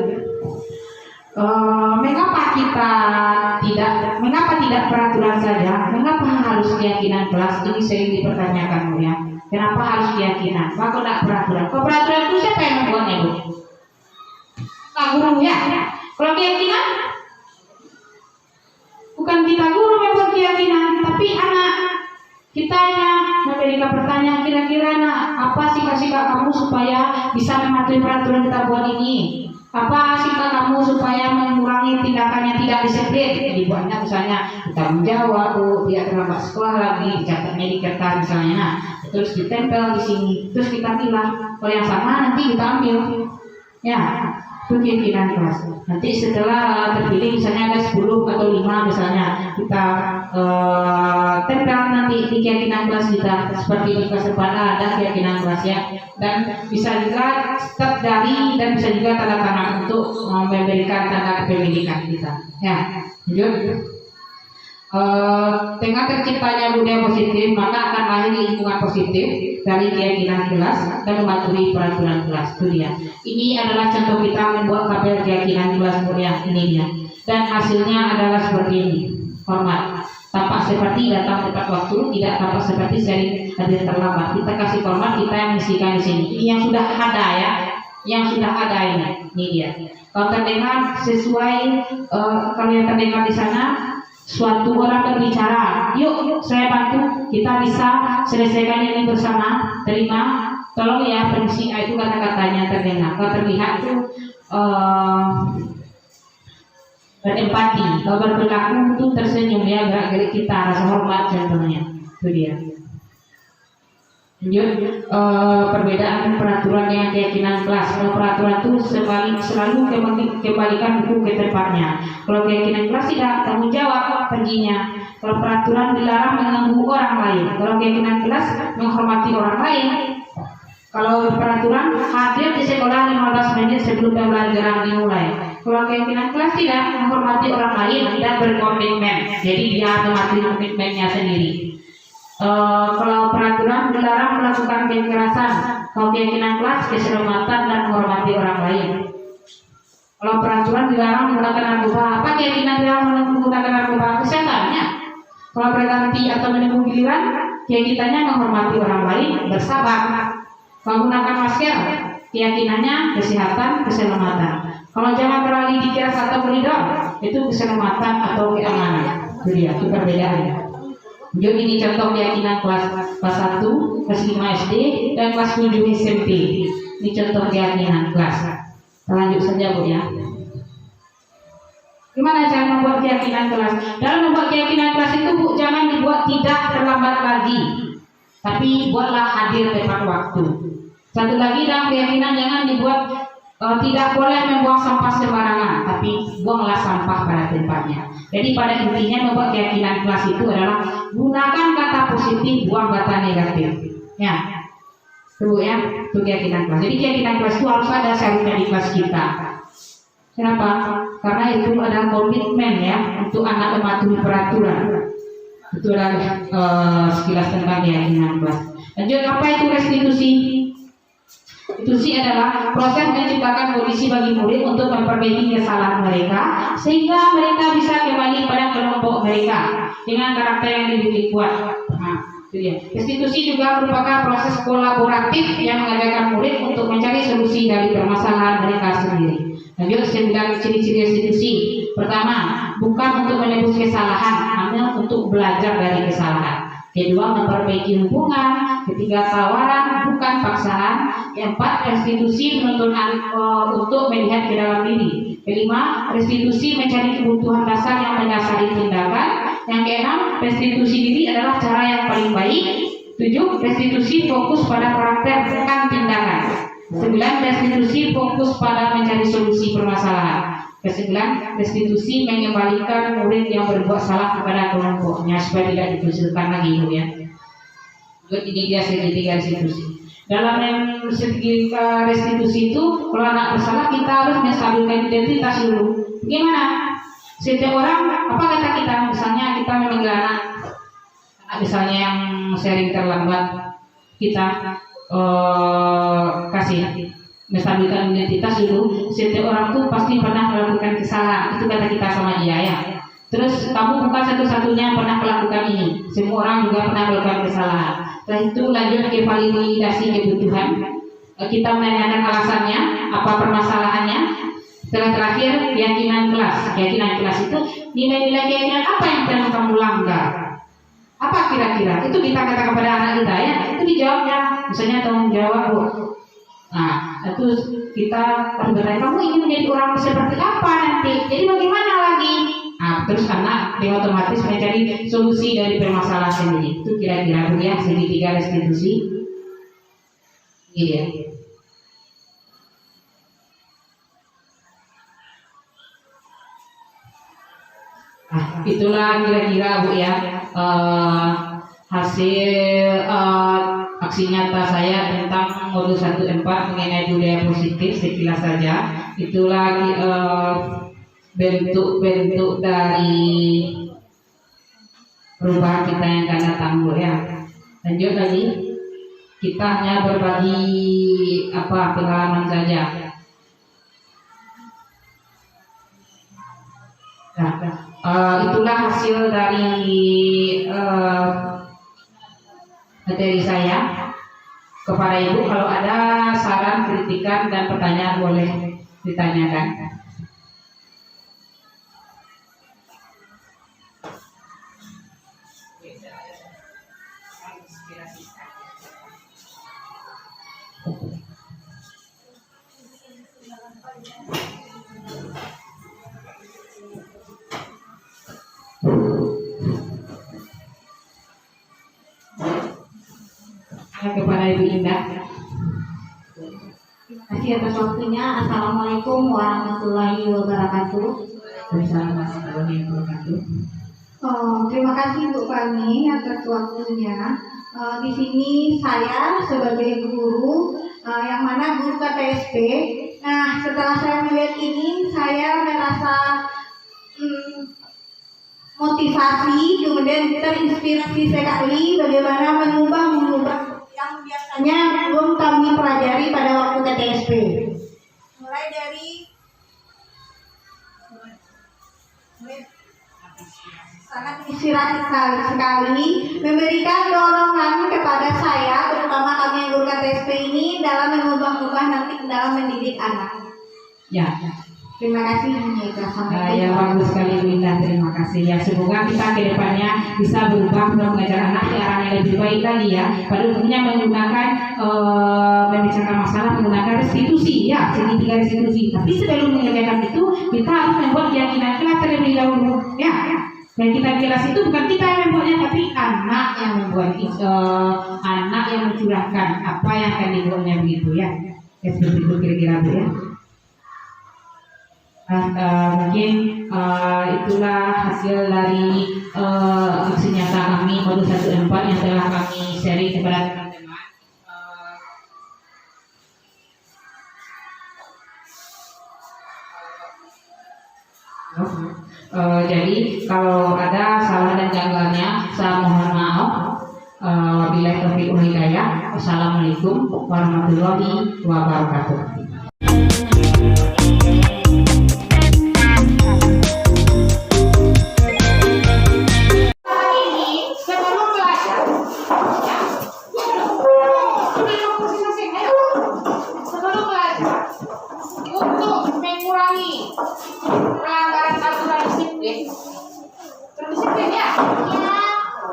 Mengapa tidak peraturan saja? Mengapa harus keyakinan kelas? Ini sering dipertanyakan Bu ya. Kenapa harus keyakinan? Maka tidak peraturan. Kalau peraturan itu siapa yang membuatnya Bu? Pak guru ya. Kalau keyakinan, bukan kita guru yang buat keyakinan, tapi anak kita yang memberikan pertanyaan, kira-kira nak apa sikap kamu supaya bisa mematuhi peraturan kita buat ini? Apa sikap kamu supaya mengurangi tindakan yang tidak disiplin? Dibuatnya misalnya kita menjawab, dia terlambat sekolah lagi, dicatatnya di kertas misalnya, nah, terus ditempel di sini, terus kita pilih kalau yang sama nanti kita ambil, ya. Itu keyakinan kelas. Nanti setelah terpilih misalnya ada 10 atau 5 misalnya, kita tempel nanti di keyakinan kelas kita, seperti di kelas depan ada keyakinan kelas ya. Dan bisa juga start dari dan bisa juga tanda tangan untuk memberikan tanda kepemilikan kita. Ya, lanjut. Dengan terciptanya budaya positif, maka akan lahir lingkungan positif dari keyakinan kelas dan mematuhi peraturan kelas. Itu dia. Ini adalah contoh kita membuat tabel keyakinan kelas mulia. Ini dia. Dan hasilnya adalah seperti ini. Hormat. Tampak seperti datang tepat waktu, tidak tampak seperti sering hadir terlambat. Kita kasih hormat, kita yang mengisikan di sini. Ini yang sudah ada ya. Yang sudah ada ini. Ini dia. Kalau terdengar sesuai, kalau yang terdengar di sana. Suatu orang berbicara, yuk saya bantu, kita bisa selesaikan ini bersama, terima, tolong ya permisi, itu kata-katanya terdengar. Kalau terlihat itu berempati, kalau berperilaku itu tersenyum ya, gerak-gerik kita, rasa hormat contohnya, itu dia. Lanjut, perbedaan peraturan dengan keyakinan kelas. Kalau peraturan itu selalu kembalikan buku ke tempatnya. Kalau keyakinan kelas tidak tanggung jawab perginya. Kalau peraturan dilarang mengganggu orang lain. Kalau keyakinan kelas menghormati orang lain. Kalau peraturan hadir di sekolah 15 menit sebelum pembelajaran dimulai. Kalau keyakinan kelas tidak menghormati orang lain dan berkomitmen. Jadi dia mematuhi komitmennya sendiri. Kalau peraturan dilarang melakukan kekerasan, kalau keyakinan kelas keselamatan dan menghormati orang lain. Kalau peraturan dilarang menggunakan narkoba, apa keyakinan dilarang menggunakan narkoba? Kesehatannya. Kalau berganti atau menunggu giliran, keyakinannya menghormati orang lain, bersabar. Kalau menggunakan masker, keyakinannya kesehatan, keselamatan. Kalau jangan terlalu dikira atau koridor, itu keselamatan atau keamanan. Itu dia, itu perbedaannya. Jadi ini contoh keyakinan kelas 1, kelas 5 SD, dan kelas 7 SMP. Ini contoh keyakinan kelas. Kita lanjut saja Bu ya. Gimana cara membuat keyakinan kelas? Dalam membuat keyakinan kelas itu Bu, jangan dibuat tidak terlambat lagi, tapi buatlah hadir tepat waktu. Satu lagi dalam keyakinan jangan dibuat tidak boleh membuang sampah sembarangan, tapi buanglah sampah pada tempatnya. Jadi pada intinya membuat keyakinan kelas itu adalah gunakan kata positif, buang kata negatif. Ya, itu ya, itu keyakinan kelas. Jadi keyakinan kelas itu harus ada seharusnya di kelas kita. Kenapa? Karena itu adalah komitmen ya untuk anak mematuhi peraturan. Itu adalah sekilas tentang keyakinan kelas. Lanjut, apa itu restitusi? Restitusi adalah proses menciptakan kondisi bagi murid untuk memperbaiki kesalahan mereka sehingga mereka bisa kembali pada kelompok mereka dengan karakter yang lebih kuat. Nah, itu dia. Restitusi juga merupakan proses kolaboratif yang mengajarkan murid untuk mencari solusi dari permasalahan mereka sendiri. Lanjut, 9 ciri-ciri restitusi. Pertama, bukan untuk menebus kesalahan, hanya untuk belajar dari kesalahan. Kedua, memperbaiki hubungan. Ketiga, tawaran bukan paksaan. Keempat, restitusi menuntut untuk melihat ke dalam diri. Kelima, restitusi mencari kebutuhan dasar yang mendasari tindakan. Yang keenam, restitusi diri adalah cara yang paling baik. 7, restitusi fokus pada karakter bukan tindakan. 9, restitusi fokus pada mencari solusi permasalahan. Ke-9, restitusi mengembalikan murid yang berbuat salah kepada kelompoknya supaya tidak dikucilkan lagi, ya. Ini dia segitiga restitusi. Dalam segitiga restitusi itu, kalau anak bersalah kita harus menstabilkan identitas dulu. Gimana? Setiap orang, apa kata kita? Misalnya kita memanggil anak misalnya yang sering terlambat, kita kasih menstabilkan identitas dulu. Setiap orang tuh pasti pernah melakukan kesalahan, itu kata kita sama dia ya. Terus kamu bukan satu-satunya yang pernah melakukan ini, semua orang juga pernah melakukan kesalahan. Setelah itu lanjut ke validasi kebutuhan. Kita menanyakan alasannya, apa permasalahannya. Setelah terakhir keyakinan kelas. Keyakinan kelas itu nilai-nilai keyakinan apa yang pernah kamu langgar? Apa kira-kira? Itu kita kata kepada anak kita ya. Itu dijawabnya. Misalnya tanggung jawab Bu. Nah, terus kita harus bertanya, kamu ingin menjadi orang seperti apa nanti? Jadi bagaimana lagi? Nah, terus anak dia otomatis mencari solusi dari permasalahan sendiri. Itu kira-kira ya segitiga restitusi. Iya. Nah, itulah kira-kira Bu ya hasil aksi nyata saya tentang modul 1-4 mengenai budaya positif sekilas saja. Itulah bentuk-bentuk dari perubahan kita yang akan datang Bu ya. Lanjut lagi, kita hanya berbagi pengalaman saja. Nah, itulah hasil dari materi saya. Kepada Ibu, kalau ada saran, kritikan, dan pertanyaan boleh ditanyakan. Kepada Ibu Indah. Terima kasih atas waktunya. Assalamualaikum warahmatullahi wabarakatuh. Waalaikumsalam warahmatullahi wabarakatuh. Terima kasih Bu Fani atas waktunya. Di sini saya sebagai guru yang mana guru KTSP. Nah, setelah saya melihat ini, saya merasa motivasi, kemudian terinspirasi sekali bagaimana mengubah yang biasanya belum kami pelajari pada waktu KTSP. Mulai dari sangat inspiratif sekali memberikan dorongan kepada saya, terutama kami yang guru KTSP ini dalam mengubah nanti dalam mendidik anak. Ya. Terima kasih ya bagus sekali Bu Indah, terima kasih ya. Semoga kita ke depannya bisa berubah dan mengajar anak ke arah yang lebih baik lagi ya. Pada umumnya menggunakan membicarakan masalah menggunakan restitusi ya, segitiga restitusi. Tapi sebelum mengerjakan itu kita harus membuat keyakinan kelas terlebih dahulu ya. Dan kita kelas itu bukan kita yang membuatnya, tapi anak yang membuat, anak yang mencurahkan apa yang akan dibuatnya begitu ya. Ya seperti itu kira-kira Bu ya. Mungkin itulah hasil dari aksi nyata kami modul 1-4 yang telah kami sharing kepada teman-teman. Jadi kalau ada salah dan janggalnya, saya mohon maaf. Wabillahi taufiq wal hidayah. Wassalamualaikum warahmatullahi wabarakatuh. Untuk mengurangi pelanggaran aturan disiplin, berdisiplin ya.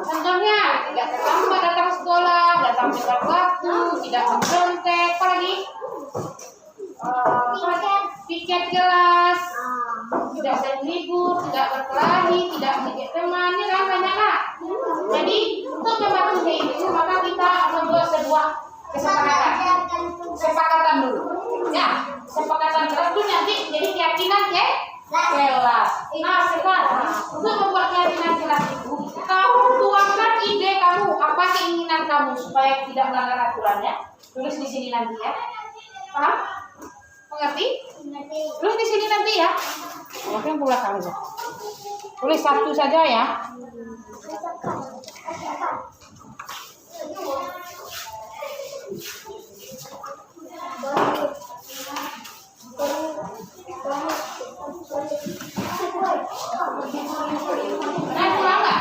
Contohnya tidak terlambat datang sekolah, datang tepat waktu, tidak memberontak, apalagi piket kelas, tidak sering libur, tidak berkelahi, tidak menjadi teman, ya kan banyaklah. Jadi untuk mematuhi itu maka kita membuat sebuah kesepakatan dulu. Ya, kesepakatan kelas itu nanti jadi keyakinan kelas. Nah sekarang untuk membuat keyakinan kelas itu kamu tuangkan ide kamu, apa keinginan kamu supaya tidak melanggar aturannya. Tulis di sini nanti ya. Paham? Mengerti? Tulis di sini nanti ya. Mungkin pula kamu. Tulis satu saja ya. Nah, pulang nggak?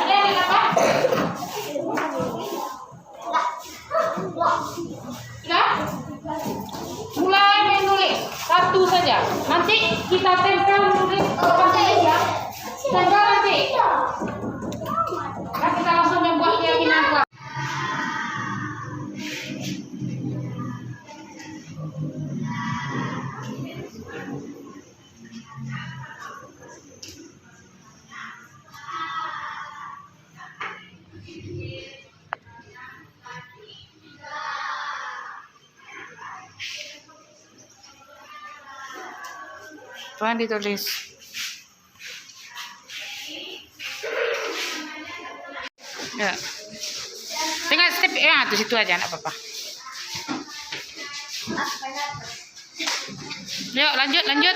Ada yang apa? Sudah? Mulai menulis satu saja. Nanti kita tempel menulis ya. Tempel nanti. Nah, kita langsung membuat keyakinan kelas. Tuan ditulis. Ya. Tinggal step ya, di situ aja, enggak apa-apa. Yuk, lanjut. Lanjut.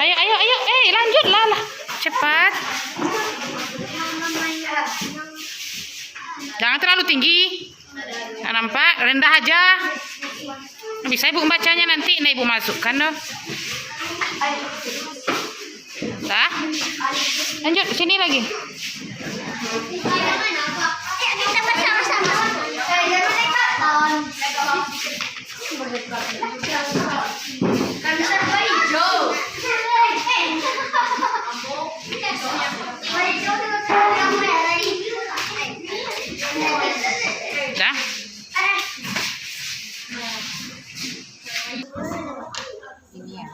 Ayo, lanjutlah. Cepat. Jangan terlalu tinggi. Nggak nampak, rendah aja. Bisa ibu bacanya nanti, nah ibu masukkan loh. Dah. Lanjut, sini lagi. Kita bersama-sama. Dah. Ini ya.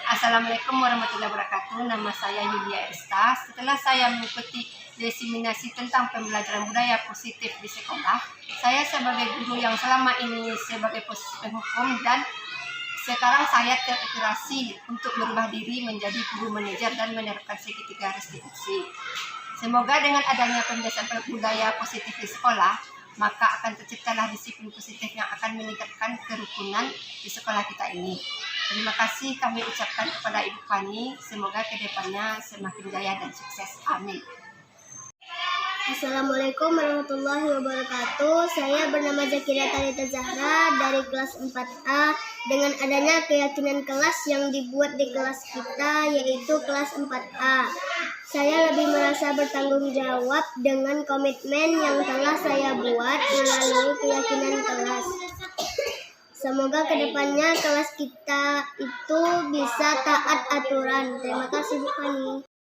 Assalamualaikum warahmatullahi wabarakatuh. Nama saya Yulia Esta. Setelah saya mengikuti diseminasi tentang pembelajaran budaya positif di sekolah, saya sebagai guru yang selama ini sebagai posisi penghukum dan sekarang saya terinspirasi untuk berubah diri menjadi guru manajer dan menerapkan segitiga restitusi. Semoga dengan adanya pembelajaran budaya positif di sekolah, maka akan terciptalah disiplin positif yang akan meningkatkan kerukunan di sekolah kita ini. Terima kasih kami ucapkan kepada Ibu Fani, semoga kedepannya semakin jaya dan sukses. Amin. Assalamualaikum warahmatullahi wabarakatuh. Saya bernama Zakira Talita Zahra dari kelas 4A. Dengan adanya keyakinan kelas yang dibuat di kelas kita, yaitu kelas 4A. Saya lebih merasa bertanggung jawab dengan komitmen yang telah saya buat melalui keyakinan kelas. Semoga kedepannya kelas kita itu bisa taat aturan. Terima kasih Bu Fani.